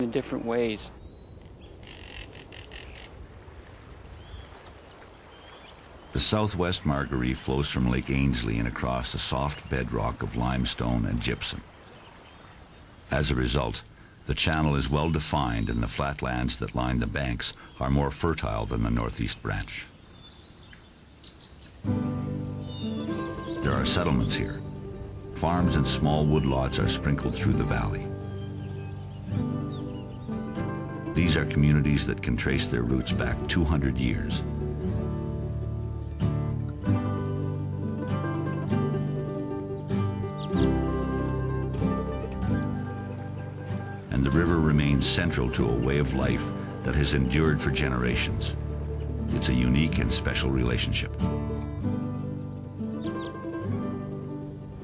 in different ways. The southwest Margaree flows from Lake Ainslie and across a soft bedrock of limestone and gypsum. As a result, the channel is well defined and the flatlands that line the banks are more fertile than the northeast branch. There are settlements here. Farms and small woodlots are sprinkled through the valley. These are communities that can trace their roots back 200 years. And the river remains central to a way of life that has endured for generations. It's a unique and special relationship.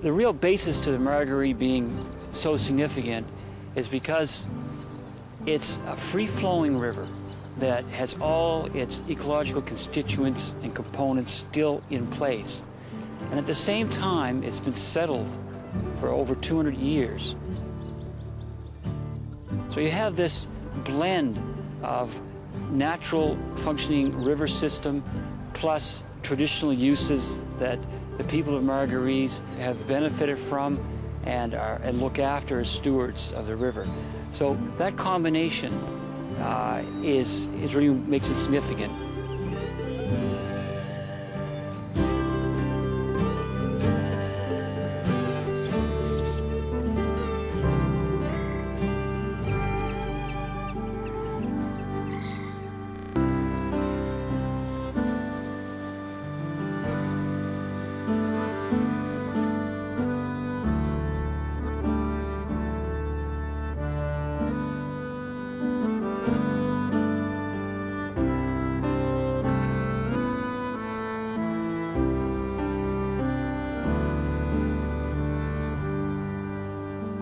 The real basis to the Margaree being so significant is because it's a free-flowing river that has all its ecological constituents and components still in place. And at the same time, it's been settled for over 200 years. So you have this blend of natural functioning river system plus traditional uses that the people of Margarees have benefited from and look after as stewards of the river. So that combination really makes it significant.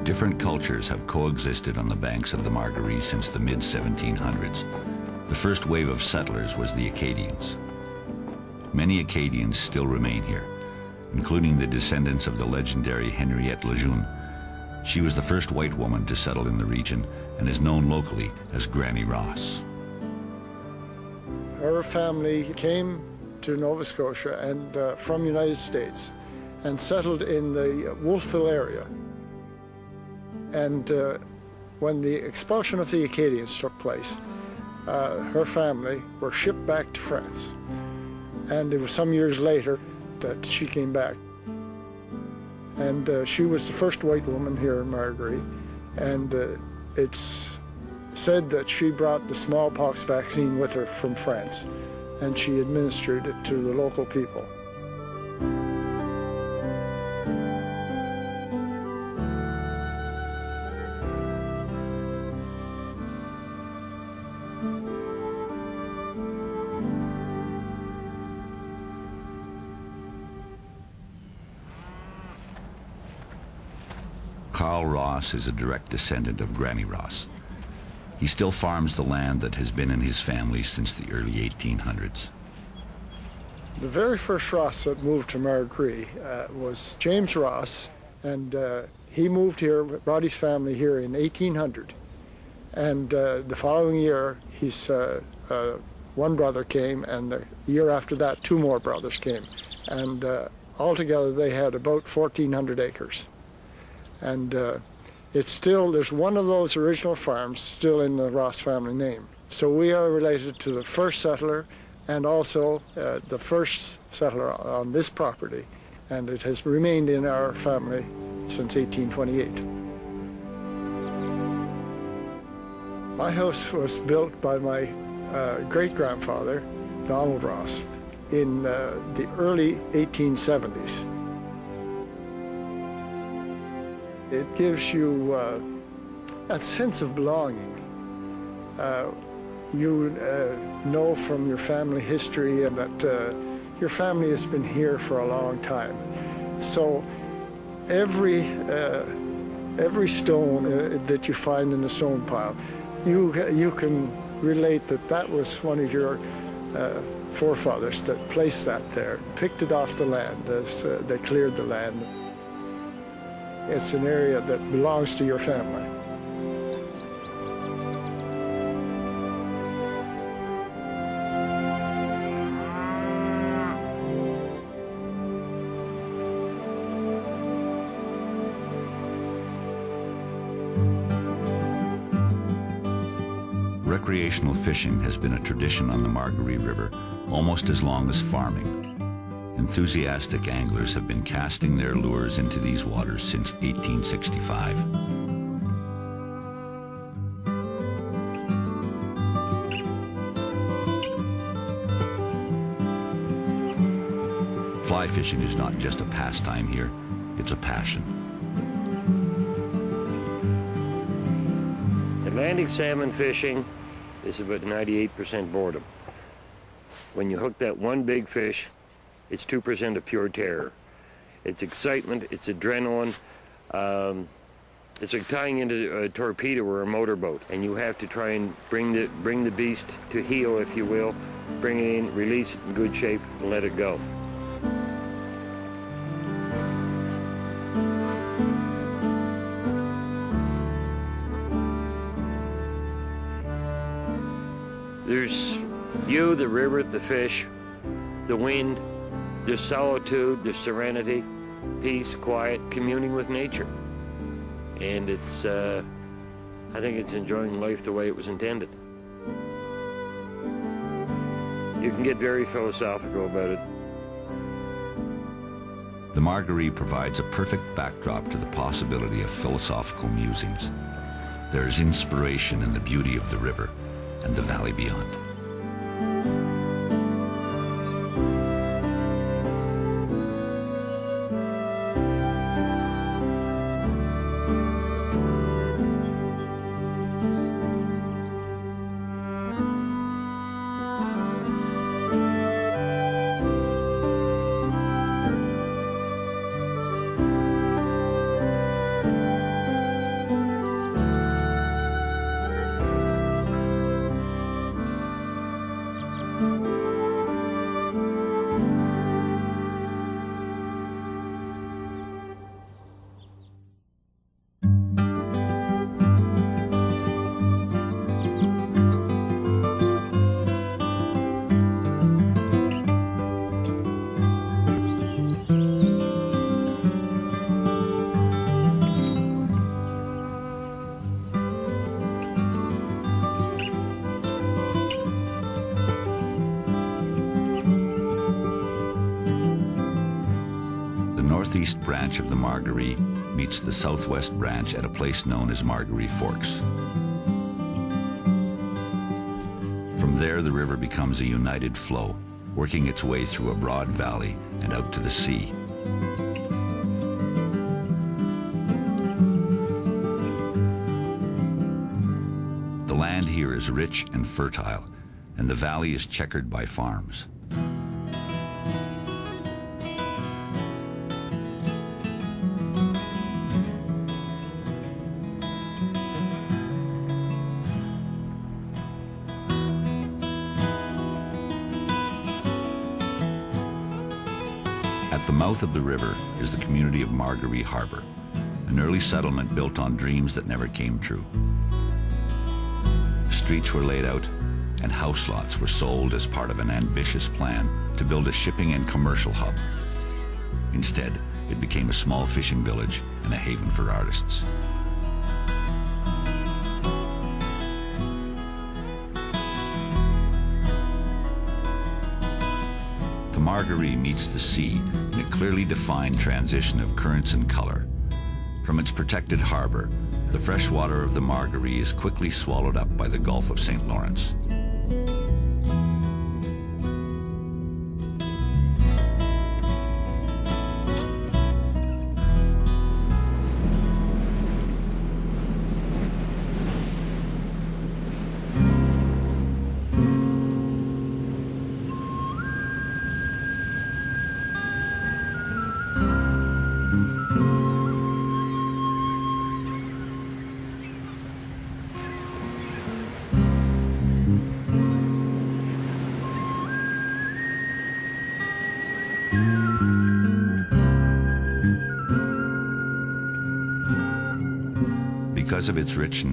Different cultures have coexisted on the banks of the Margaree since the mid-1700s. The first wave of settlers was the Acadians. Many Acadians still remain here, including the descendants of the legendary Henriette Lejeune. She was the first white woman to settle in the region and is known locally as Granny Ross. Her family came to Nova Scotia and from the United States and settled in the Wolfville area. And when the expulsion of the Acadians took place, her family were shipped back to France. And it was some years later that she came back. And she was the first white woman here in Margaree. And it's said that she brought the smallpox vaccine with her from France, and she administered it to the local people. Carl Ross is a direct descendant of Granny Ross. He still farms the land that has been in his family since the early 1800s. The very first Ross that moved to Margaree was James Ross, and he moved here, brought his family here in 1800. And the following year, his one brother came, and the year after that, two more brothers came. And altogether, they had about 1,400 acres. And it's still, there's one of those original farms still in the Ross family name. So we are related to the first settler and also the first settler on this property. And it has remained in our family since 1828. My house was built by my great-grandfather, Donald Ross, in the early 1870s. It gives you that sense of belonging. You know from your family history that your family has been here for a long time. So every stone that you find in the stone pile, you can relate that that was one of your forefathers that placed that there, picked it off the land as they cleared the land. It's an area that belongs to your family. Recreational fishing has been a tradition on the Margaree River almost as long as farming. Enthusiastic anglers have been casting their lures into these waters since 1865. Fly fishing is not just a pastime here, it's a passion. Atlantic salmon fishing is about 98% boredom. When you hook that one big fish, it's 2% of pure terror. It's excitement, it's adrenaline. It's like tying into a torpedo or a motorboat, and you have to try and bring the beast to heel, if you will. Bring it in, release it in good shape, and let it go. There's you, the river, the fish, the wind, there's solitude, there's serenity, peace, quiet, communing with nature. And it's, I think it's enjoying life the way it was intended. You can get very philosophical about it. The Margaree provides a perfect backdrop to the possibility of philosophical musings. There's inspiration in the beauty of the river and the valley beyond. The northeast branch of the Margaree meets the southwest branch at a place known as Margaree Forks. From there, the river becomes a united flow, working its way through a broad valley and out to the sea. The land here is rich and fertile, and the valley is checkered by farms. At the mouth of the river is the community of Margaree Harbor, an early settlement built on dreams that never came true. Streets were laid out, and house lots were sold as part of an ambitious plan to build a shipping and commercial hub. Instead, it became a small fishing village and a haven for artists. The Margaree meets the sea in a clearly defined transition of currents and color. From its protected harbor, the fresh water of the Margaree is quickly swallowed up by the Gulf of St. Lawrence. Because of its rich